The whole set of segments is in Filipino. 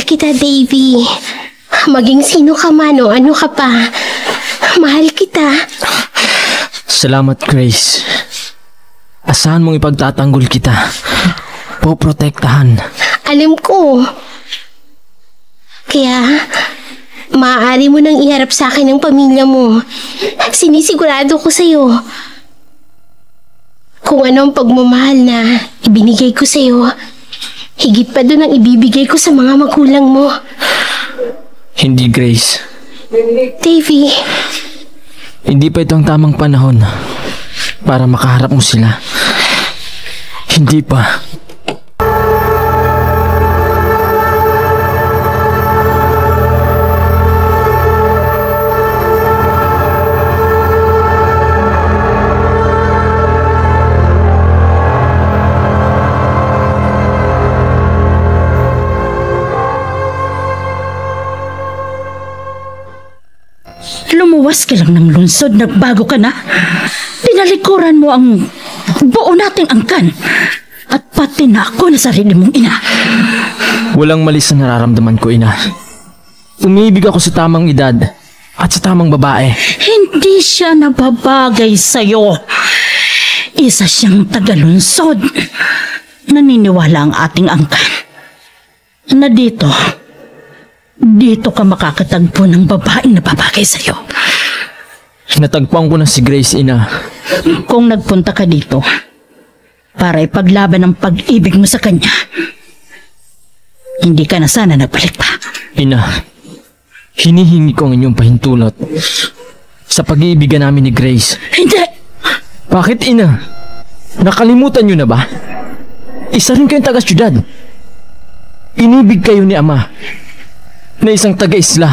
kita, Davy. Maging sino ka man o ano ka pa. Mahal kita. Salamat, Grace. Asahan mong ipagtatanggol kita. Poprotektahan. Alam ko. Kaya, maaari mo nang iharap sa akin ang pamilya mo. Sinisigurado ko sa'yo. Kung ano ang pagmamahal na ibinigay ko sa'yo, higit pa doon ang ibibigay ko sa mga magulang mo. Hindi, Grace. Davy. Hindi pa ito ang tamang panahon para makaharap mo sila. Hindi pa. Lumuwas ka lang ng lungsod, nagbago ka na. Tinalikuran mo ang buo nating angkan. At pati na ako na sarili mong ina. Walang mali sa nararamdaman ko, ina. Umiibig ako sa tamang edad at sa tamang babae. Hindi siya nababagay sa'yo. Isa siyang tagalunsod. Naniniwala ang ating angkan na dito ka makakatagpo ng babaeng nababagay sa'yo. Natagpuan ko na si Grace, ina. Kung nagpunta ka dito para ipaglaban ang pag-ibig mo sa kanya, hindi ka na sana nagbalik pa. Ina, hinihingi ko ang inyong pahintulot sa pag-iibigan namin ni Grace. Hindi! Bakit, ina? Nakalimutan niyo na ba? Isa rin kayong taga-syudad. Inibig kayo ni Ama na isang taga-isla.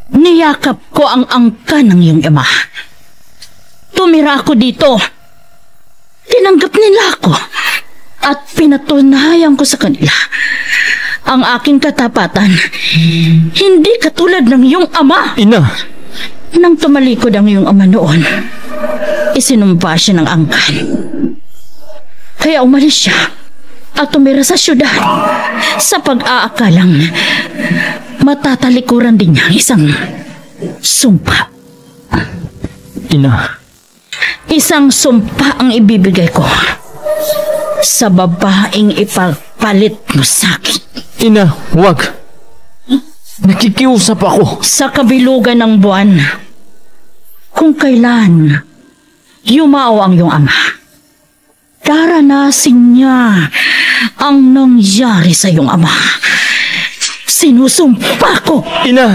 Niyakap ko ang angka ng iyong ama. Tumira ako dito. Tinanggap nila ako at pinatunayan ko sa kanila ang aking katapatan. Hindi katulad ng iyong ama. Ina! Nang tumalikod ang iyong ama noon, isinumpa siya ng angkan. Kaya umalis siya at tumira sa syudad sa pag-aakalang matatalikuran din niya ang isang sumpa. Ina. Isang sumpa ang ibibigay ko sa babaeng ipagpalit mo sa akin. Ina, wag. Nakikiusap ako. Sa kabilugan ng buwan, kung kailan yumao ang iyong ama, daranasin niya ang nangyari sa iyong ama. Sinusumpa ko! Ina!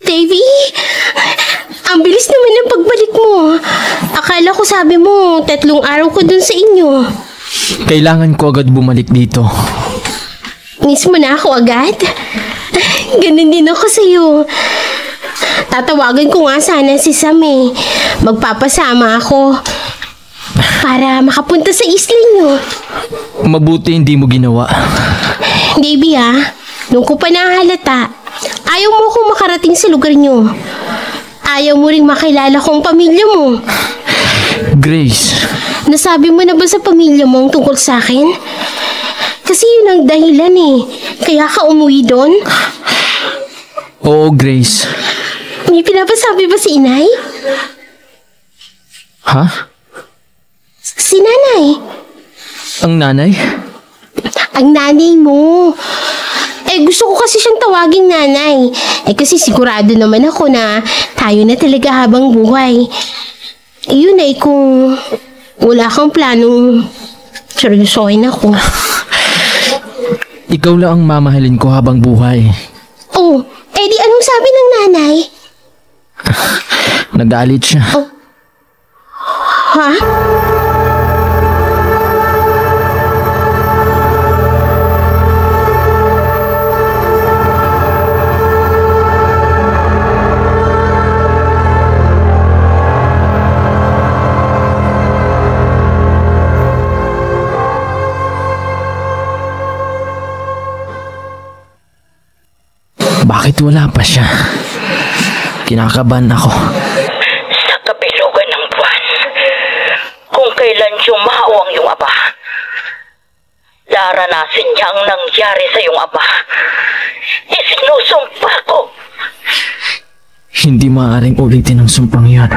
Davy! Ang bilis naman ng pagbalik mo. Akala ko sabi mo, 3 araw ko dun sa inyo. Kailangan ko agad bumalik dito. Miss mo na ako agad? Ganun din ako sa'yo. Tatawagan ko nga sana si Sam eh. Magpapasama ako para makapunta sa isla nyo. Mabuti hindi mo ginawa. Davy nung ko pa nahalata, ayaw mo akong makarating sa lugar nyo. Ayaw mo ring makilala kong pamilya mo. Grace. Nasabi mo na ba sa pamilya mo ang tungkol sa akin? Kasi yun ang dahilan eh. Kaya ka umuwi doon? Oo, Grace. May pinapasabi ba si inay? Ha? Si nanay. Ang nanay? Ang nanay mo. Gusto ko kasi siyang tawaging nanay. Kasi sigurado naman ako na tayo na talaga habang buhay. Yun kung wala kang planong seryosohin ako. Ikaw lang ang mamahalin ko habang buhay. Oh, di anong sabi ng nanay? Nagalit siya. Oh. Ha? Bakit wala pa siya? Kinakabahan ako. Sa kabilugan ng buwan, kung kailan yumaw ang iyong ama, daranasin niya ang nangyari sa iyong ama. Isinusumpa ko. Hindi maaaring ulitin ang sumpang yon.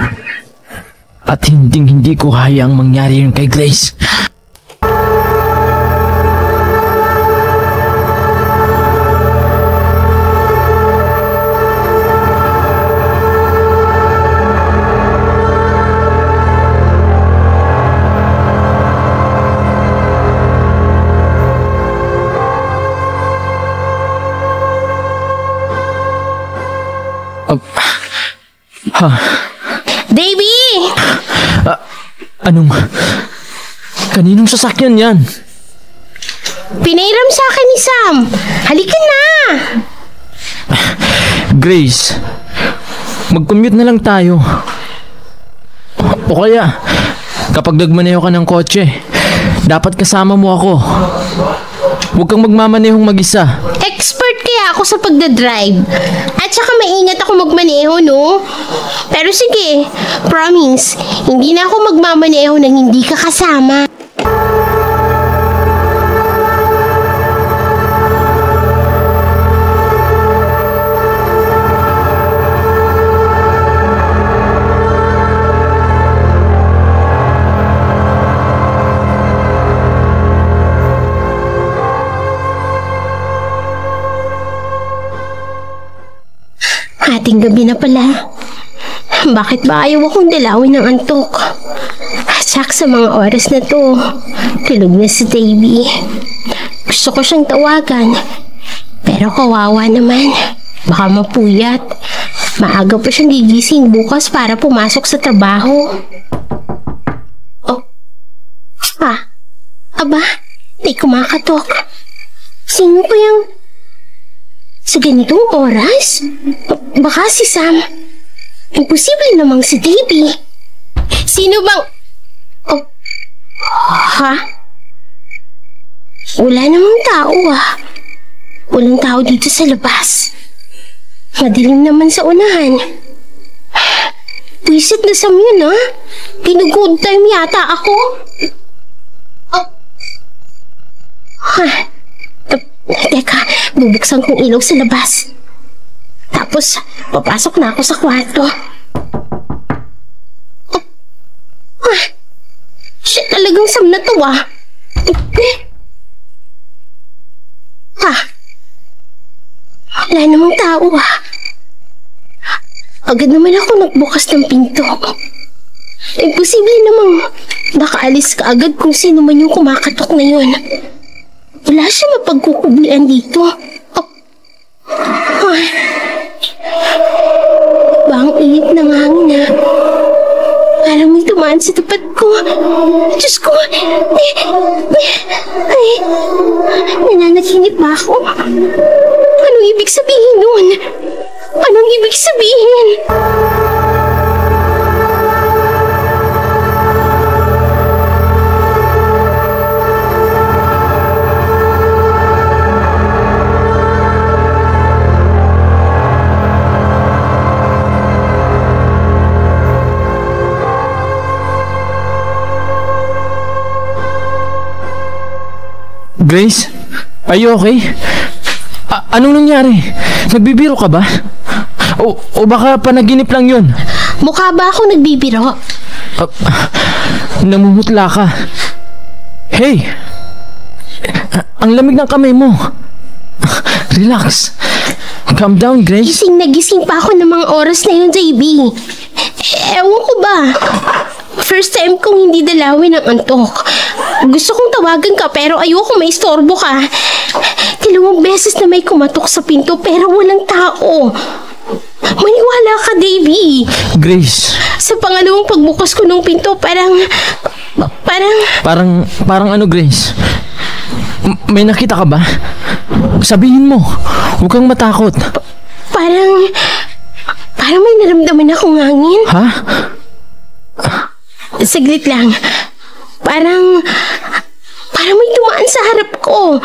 At hindi ko hayaang mangyari yun kay Grace. Davy! Anong... Kaninong sasakyan yan? Pinairam sa akin ni Sam. Halika na! Grace, mag-commute na lang tayo. O kaya, kapag nagmaneho ka ng kotse, dapat kasama mo ako. Huwag kang magmamanehong mag-isa. Expert kaya ako sa pagdadrive. At saka maingat ako magmaneho, no? Pero sige, promise, hindi na ako magmamaneho nang hindi ka kasama. Ating gabi na pala. Bakit ba ayaw akong dalawin ng antok? Sak sa mga oras na to, tulog na si Davy. Gusto ko siyang tawagan, pero kawawa naman. Baka mapuyat. Maaga pa siyang gigising bukas para pumasok sa trabaho. Oh. Aba, may kumakatok. Sino pa yung... Sa ganitong oras? Baka si Sam. Imposible namang si Davy. Sino bang... Oh. Ha? Wala namang tao Walang tao dito sa labas. Madilim naman sa unahan. Visit na Sam yun, ha? Ginugood time yata ako. Oh. Teka, bubuksan kong ilaw sa labas. Tapos, papasok na ako sa kwarto. Siya talagang Sam na to, Wala namang tao, Agad naman ako nagbukas ng pinto. Imposible namang nakaalis ka agad kung sino man yung kumakatok na yun. Wala siya mapagkukublian dito. Bang init ng hangin, Parang may tumaan sa tapat ko. Diyos ko! Nananaginip ba ako? Anong ibig sabihin nun? Anong ibig sabihin? Grace, are you okay? Anong nangyari? Nagbibiro ka ba? O baka panaginip lang yun? Mukha ba ako nagbibiro? Namumutla ka. Hey! Ang lamig ng kamay mo. Relax. Calm down, Grace. Gising na gising pa ako ng mga oras na yun, JB. Ewan ko ba? First time kong hindi dalawin ang antok. Gusto kong tawagan ka pero ayoko maistorbo ka. 2 beses na may kumatok sa pinto pero walang tao. Maniwala ka, Davy. Grace. Sa pangalawang pagbukas ko ng pinto, parang ano, Grace? May nakita ka ba? Sabihin mo. Huwag kang matakot. Parang may naramdaman akong hangin. Ha? Saglit lang. Parang may dumaan sa harap ko.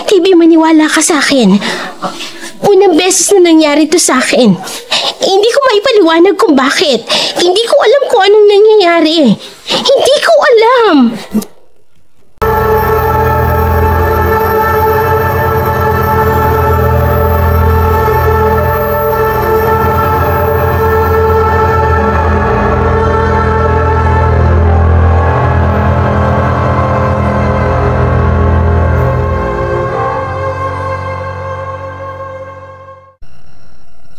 Davy, maniwala ka sa akin. Unang beses na nangyari to sa akin. Hindi ko maipaliwanag kung bakit. Hindi ko alam kung anong nangyayari. Hindi ko alam.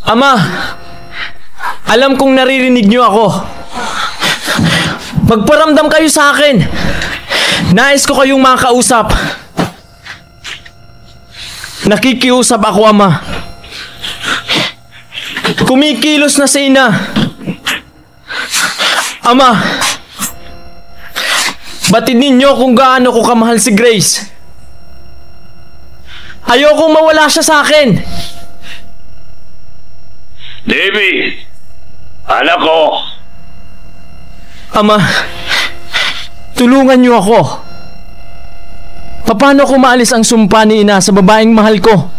Ama, alam kong naririnig niyo ako. Magparamdam kayo sa akin. Nais ko kayong makausap. Nakikiusap ako, Ama. Kumikilos na si Ina. Ama, batid ninyo kung gaano ko kamahal si Grace. Ayokong mawala siya sa akin. Davy! Anak ko! Ama, tulungan niyo ako. Paano ko maalis ang sumpa ni Ina sa babaeng mahal ko?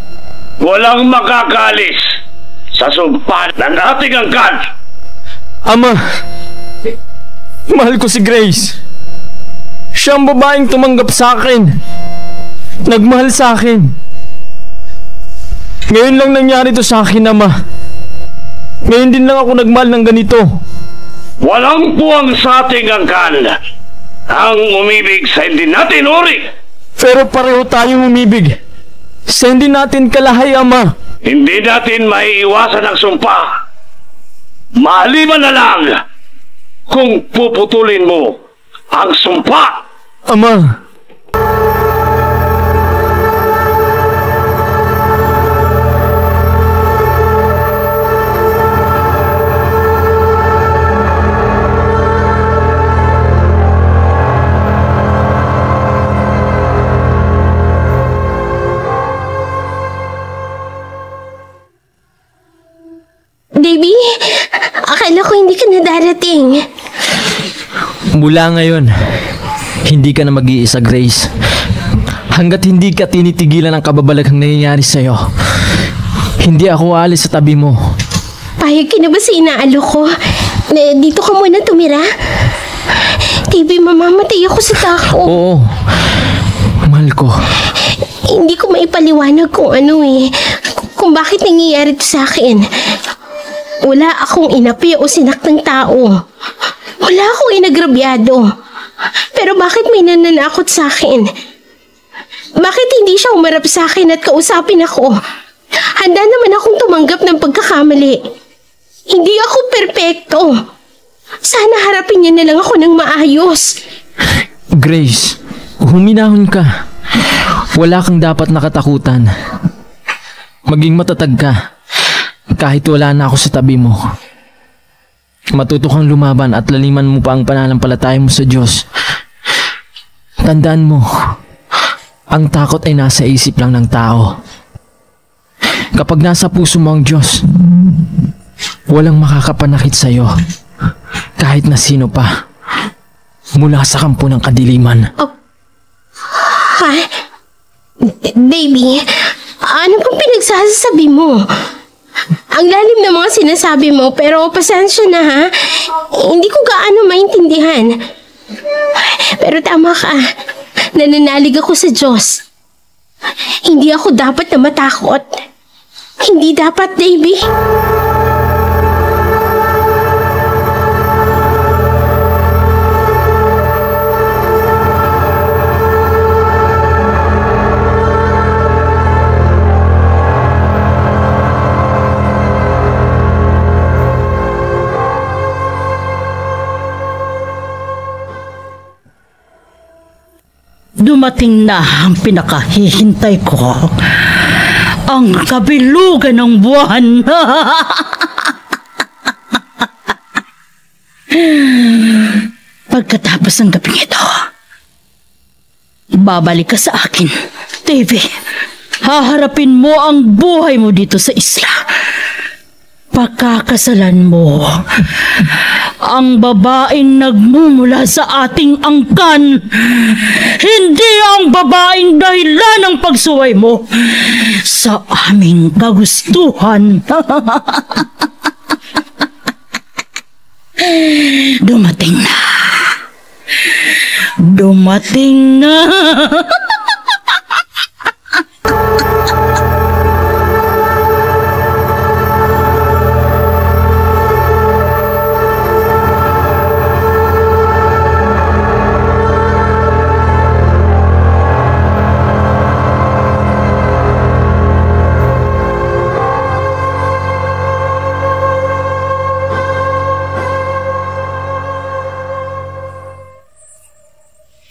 Walang makakalis sa sumpa ng ating angkan! Ama, mahal ko si Grace. Siya ang babaeng tumanggap sa akin. Nagmahal sa akin. Ngayon lang nangyari to sa akin, Ama. Ngayon din lang ako nagmahal ng ganito. Walang puwang sa ating angkan ang umibig sa hindi natin uri. Pero pareho tayong umibig sa hindi natin kalahay, Ama. Hindi natin maiiwasan ang sumpa. Maliban na lang kung puputulin mo ang sumpa. Ama, Baby, akala ko hindi ka na darating. mula ngayon, hindi ka na mag-iisa, Grace. Hanggat hindi ka tinitigilan ang kababalaghang nangyayari sa'yo, hindi ako aalis sa tabi mo. Payag ka na ba sa inaalok ko? Dito ka muna tumira? Baby, mamamatay ako sa tako. Oo, mahal ko. Hindi ko maipaliwanag kung ano kung bakit nangyayari ito sa akin. Wala akong inapi o sinaktang tao. Wala akong inagrabyado. Pero bakit may nananakot sa akin? Bakit hindi siya umarap sa akin at kausapin ako? Handa naman akong tumanggap ng pagkakamali. Hindi ako perpekto. Sana harapin niya na lang ako ng maayos. Grace, huminahon ka. Wala kang dapat nakatakutan. Maging matatag ka. Kahit wala na ako sa tabi mo. Matuto kang lumaban at laliman mo pa ang pananampalataya mo sa Diyos. Tandaan mo, ang takot ay nasa isip lang ng tao. Kapag nasa puso mo ang Diyos, walang makakapanakit sa iyo, kahit na sino pa, mula sa kampo ng kadiliman. Oh. Ha? Baby, ano pang pinagsasabi mo? Ang lalim ng mga sinasabi mo, pero pasensya na ha. Hindi ko gaano maintindihan. Pero tama ka. Nananalig ako sa Diyos. Hindi ako dapat na matakot. Hindi dapat, Davy. Dumating na ang pinakahihintay ko. Ang kabilugan ng buwan. Pagkatapos ng gabing ito, babalik ka sa akin, Davy. Haharapin mo ang buhay mo dito sa isla. Pagkakasalan mo ang babaeng nagmumula sa ating angkan, hindi ang babaeng dahilan ng pagsuway mo sa aming kagustuhan. Dumating na. Dumating na.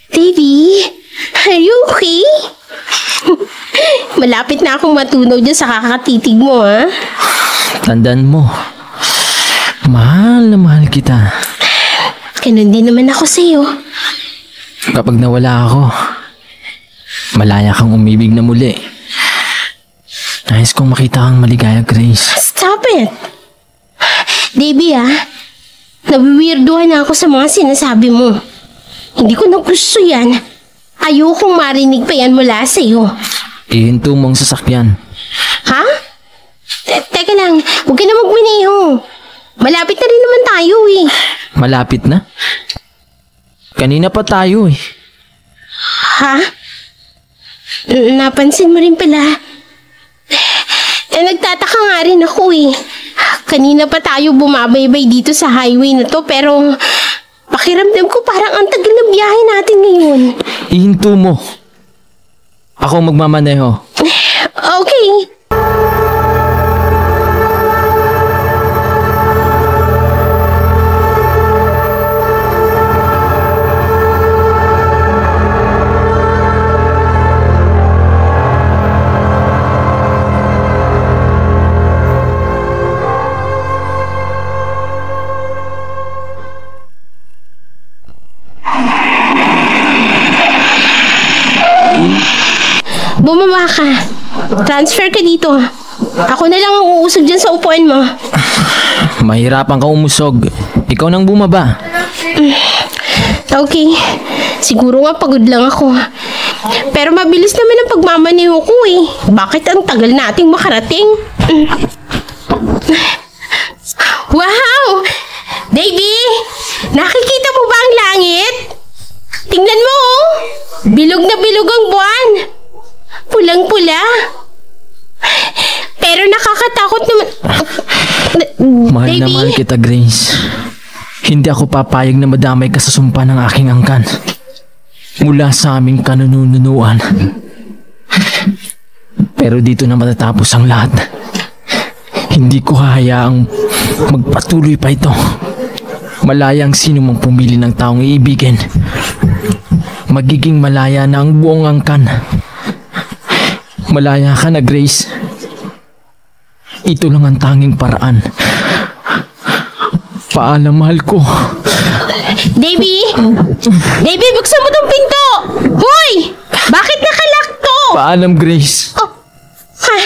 Davy, are you okay? Malapit na akong matunaw dyan sa kakatitig mo, ha? Tandaan mo, mahal na mahal kita. Ganun din naman ako sa'yo. Kapag nawala ako, malaya kang umibig na muli. Nais kong makita kang maligaya, Grace. Stop it! Davy, ha? Nabiwirduhan na ako sa mga sinasabi mo. Hindi ko na gusto yan. Ayokong marinig pa yan mula sa'yo. Ihinto mo ang sasakyan. Ha? Teka lang, huwag ka na magmaneho. Malapit na rin naman tayo eh. Malapit na? Kanina pa tayo eh. Ha? Napansin mo rin pala. Nagtataka nga rin ako eh. Kanina pa tayo bumabaybay dito sa highway na to pero pakiramdam ko parang ang tagal na biyahe natin ngayon. Ihinto mo. Ako magmamaneho. Okay. Bumaba ka. Transfer ka dito. Ako na lang ang uusog dyan sa upuan mo. Mahirapan kang umusog. Ikaw nang bumaba. Okay. Siguro nga pagod lang ako. Pero mabilis naman ang pagmamaneho ko eh. Bakit ang tagal nating makarating? Wow! Davy! Nakikita mo ba ang langit? Tingnan mo oh! Bilog na bilog ang buwan. Pulang-pula. Pero nakakatakot naman. Mahal na Davy? mahal kita, Grace. Hindi ako papayag na madamay ka sa sumpa ng aking angkan. Mula sa aming kanununuan. Pero dito na matatapos ang lahat. Hindi ko hahayaang magpatuloy pa ito. Malaya ang sino mang pumili ng taong iibigin. Magiging malaya na ang buong angkan. Malaya ka na, Grace. Ito lang ang tanging paraan. Paalam, mahal ko. Davy! Davy, buksan mo tong pinto! Hoy! Bakit nakalock to? Paalam, Grace. Oh. Ha?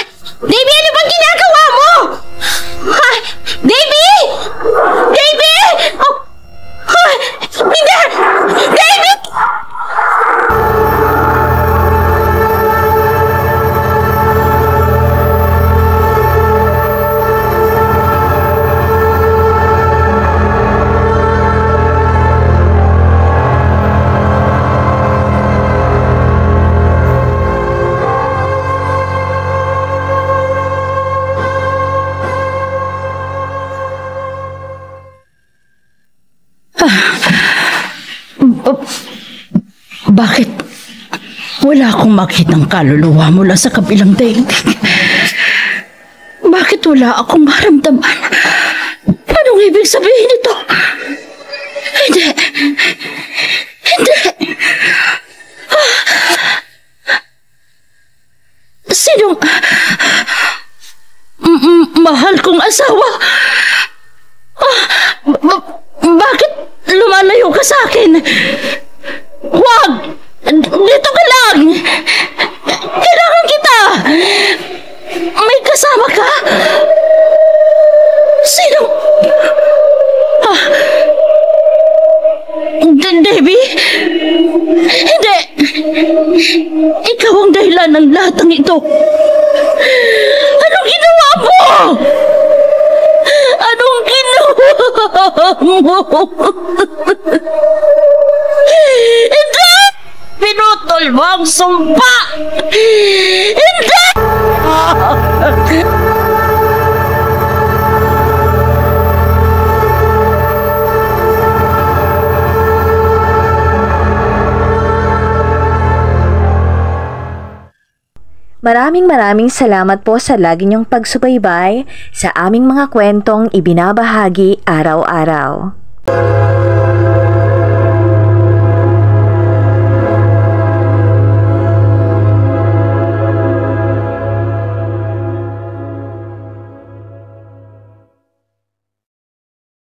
Davy, ano bang ginagawa mo? Ha? Davy! Davy! Oh. Ha? Hindi! Davy! Bakit wala akong makitang kaluluwa mula sa kabilang daigdig? Bakit wala akong maramdaman? Anong ibig sabihin nito? Hindi. Hindi. Sinong mahal kong asawa? Bakit lumalayo ka sa akin? Huwag! Dito ka lang! Kailangan kita! May kasama ka? Sino? Debbie? Hindi! Ikaw ang dahilan ng lahat ng ito. Anong ginawa mo? Anong ginawa mo? Hindi! Pinutol mo ang sumpa! Hindi! Maraming salamat po sa lagi niyong pagsubaybay sa aming mga kwentong ibinabahagi araw-araw.